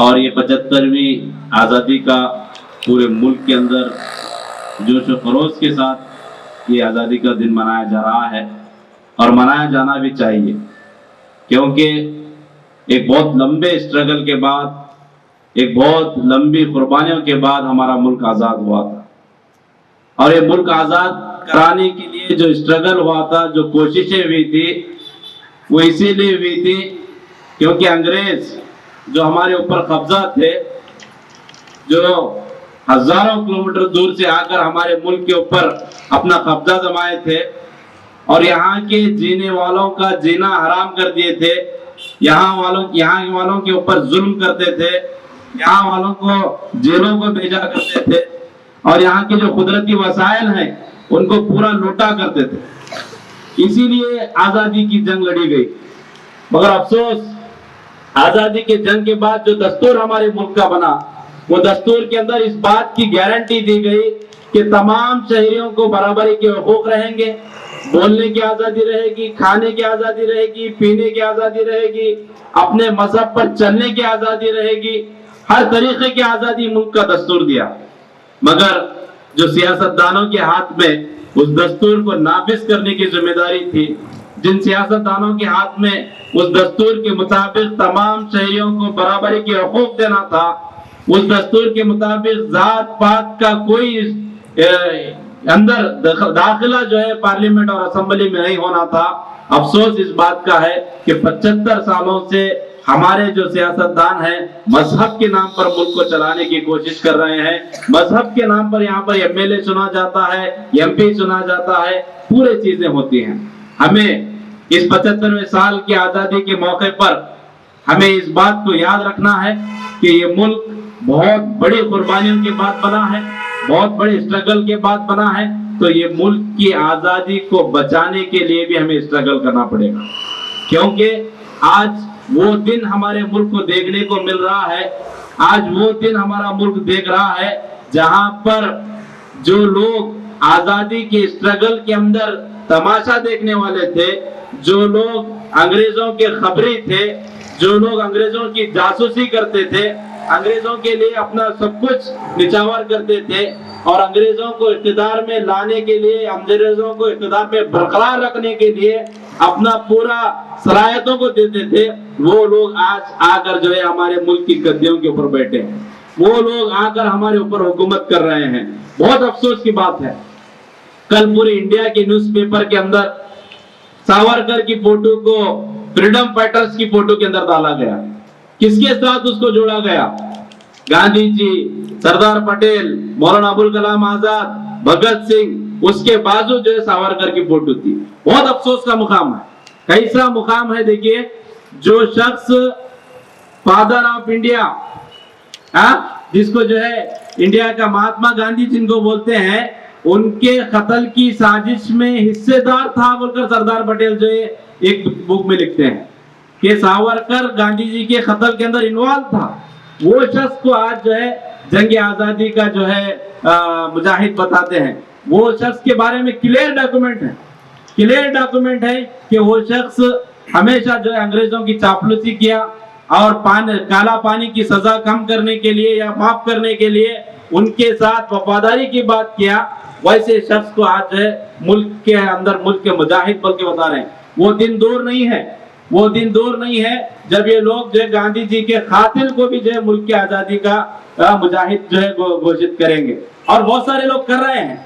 اور یہ 75ویں آزادی کا پورے ملک کے اندر جوش و خروش کے ساتھ یہ آزادی کا دن منایا جا رہا ہے اور منایا جانا بھی چاہیے، کیونکہ ایک بہت لمبے اسٹرگل کے بعد، ایک بہت لمبی قربانیوں کے بعد ہمارا ملک آزاد ہوا تھا. اور یہ ملک آزاد کرانے کے لیے جو اسٹرگل ہوا تھا، جو کوششیں ہوئی تھی، وہ اسی لیے ہوئی تھی کیونکہ انگریز جو ہمارے اوپر قبضہ تھے، جو ہزاروں کلومیٹر دور سے آ کر ہمارے ملک کے اوپر اپنا قبضہ جمائے تھے اور یہاں کے جینے والوں کا جینا حرام کر دیے تھے، یہاں والوں کے اوپر ظلم کرتے تھے، یہاں والوں کو جیلوں کو بھیجا کرتے تھے اور یہاں کے جو قدرتی وسائل ہیں ان کو پورا لوٹا کرتے تھے. اسی لیے آزادی کی جنگ لڑی گئی. مگر افسوس، آزادی کے جنگ کے بعد جو دستور ہمارے ملک کا بنا، وہ دستور کے اندر اس بات کی گارنٹی دی گئی کہ تمام شہریوں کو برابری کے حقوق رہیں گے، بولنے کی آزادی رہے گی، کھانے کی آزادی رہے گی، پینے کی آزادی رہے گی، اپنے مذہب پر چلنے کی آزادی رہے گی، ہر طریقے کی آزادی ملک کا دستور دیا. مگر جو سیاستدانوں کے ہاتھ میں اس دستور کو نافذ کرنے کی ذمہ داری تھی، جن سیاستدانوں کے ہاتھ میں اس دستور کے مطابق تمام شہریوں کو برابری کے حقوق دینا تھا، اس دستور کے مطابق ذات پات کا کوئی اندر داخلہ جو ہے پارلیمنٹ اور اسمبلی میں نہیں ہونا تھا. افسوس اس بات کا ہے کہ 75 سالوں سے ہمارے جو سیاستدان ہیں مذہب کے نام پر ملک کو چلانے کی کوشش کر رہے ہیں. مذہب کے نام پر یہاں پر ایم ایل اے چنا جاتا ہے، ایم پی چنا جاتا ہے، پورے چیزیں ہوتی ہیں. ہمیں اس 75ویں سال کی آزادی کے موقع پر ہمیں اس بات کو یاد رکھنا ہے کہ یہ ملک بہت بڑی قربانیوں کے بعد بنا ہے، بہت بڑے اسٹرگل کے بعد بنا ہے. تو یہ ملک کی آزادی کو بچانے کے لیے بھی ہمیں اسٹرگل کرنا پڑے گا، کیونکہ آج وہ دن ہمارے ملک کو دیکھنے کو مل رہا ہے. آج وہ دن ہمارا ملک دیکھ رہا ہے جہاں پر جو لوگ آزادی کے اسٹرگل کے اندر تماشا دیکھنے والے تھے، جو لوگ انگریزوں کے خبری تھے، جو لوگ انگریزوں کی جاسوسی کرتے تھے، انگریزوں کے لیے اپنا سب کچھ نچھاور کرتے تھے اور انگریزوں کو اقتدار میں لانے کے لیے، انگریزوں کو اقتدار میں برقرار رکھنے کے لیے اپنا پورا صلاحیتوں کو دیتے تھے، وہ لوگ آج آ کر جو ہے ہمارے ملک کی گدیوں کے اوپر بیٹھے ہیں. وہ لوگ آ کر ہمارے اوپر حکومت کر رہے ہیں. بہت افسوس کی بات ہے. کل پوری انڈیا کے نیوز پیپر کے اندر ساورکر کی فوٹو کو فریڈم فائٹرز کی فوٹو کے اندر ڈالا گیا. کس کے ساتھ اس کو جوڑا گیا؟ گاندھی جی، سردار پٹیل، مولانا ابوالکلام آزاد، بھگت سنگھ، اس کے بازو جو ہے ساورکر کی فوٹو تھی. بہت افسوس کا مقام ہے. کیسا مقام ہے دیکھیے، جو شخص فادر آف انڈیا، جس کو جو ہے انڈیا کا مہاتما گاندھی جن کو بولتے ہیں، ان کے قتل کی سازش میں حصے دار تھا بول کر سردار پٹیل جو ہے ایک بک میں لکھتے ہیں کہ ساورکر گاندھی جی کے قتل کے اندر انوالو تھا. وہ شخص کو آج جو ہے جنگ آزادی کا جو ہے مجاہد بتاتے ہیں. وہ شخص کے بارے میں کلیئر ڈاکومنٹ ہے کہ وہ شخص ہمیشہ جو ہے انگریزوں کی چاپلوسی کیا اور کالا پانی کی سزا کم کرنے کے لیے یا معاف کرنے کے لیے ان کے ساتھ وفاداری کی بات کیا. ویسے شخص کو آج جو ہے ملک کے اندر ملک کے مجاہد بول کے بتا رہے ہیں. وہ دن دور نہیں ہے جب یہ لوگ جو ہے گاندھی جی کے قاتل کو بھی جو ہے ملک کی آزادی کا مجاہد جو ہے گھوشت کریں گے. اور بہت سارے لوگ کر رہے ہیں.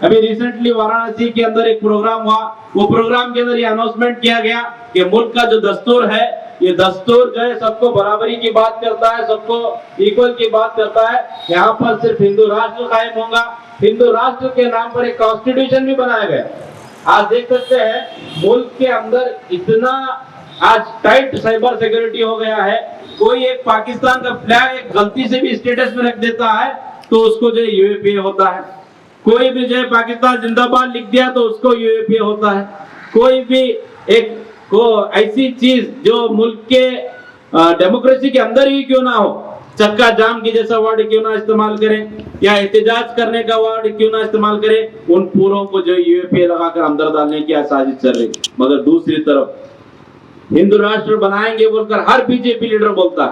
ابھی ریسنٹلی وارانسی کے اندر ایک پروگرام ہوا. وہ پروگرام کے اندر یہ اناؤنسمنٹ کیا گیا کہ ملک کا جو دستور ہے، یہ دستور جو ہے سب کو برابری کی بات کرتا ہے، سب کو ایکول کی بات کرتا ہے. یہاں پر صرف ہندو راشٹر قائم ہوگا. ہندو راشٹر کے نام پر ایک کانسٹیٹیوشن بھی بنایا گیا. آج دیکھ سکتے ہیں ملک کے اندر اتنا آج ٹائٹ سائبر سیکورٹی ہو گیا ہے. کوئی ایک پاکستان کا فلیگ ایک غلطی سے بھی اسٹیٹس میں رکھ دیتا ہے تو اس کو جو یو اے پی ہوتا ہے. کوئی بھی جو ہے پاکستان زندہ باد لکھ دیا تو اس کو یو اے پی ہوتا ہے. کوئی بھی ایک ایسی چیز جو ملک کے ڈیموکریسی کے اندر ہی کیوں نہ ہو، چکا جام کی جیسا ورڈ کیوں نہ استعمال کریں یا احتجاج کرنے کا ورڈ کیوں نہ استعمال کریں، ان پوروں کو جو یو اے پی لگا کر اندر ڈالنے کی سازش چل رہی. مگر دوسری طرف ہندو راشٹر بنائیں گے بول کر ہر بی جے پی لیڈر بولتا ہے.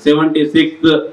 76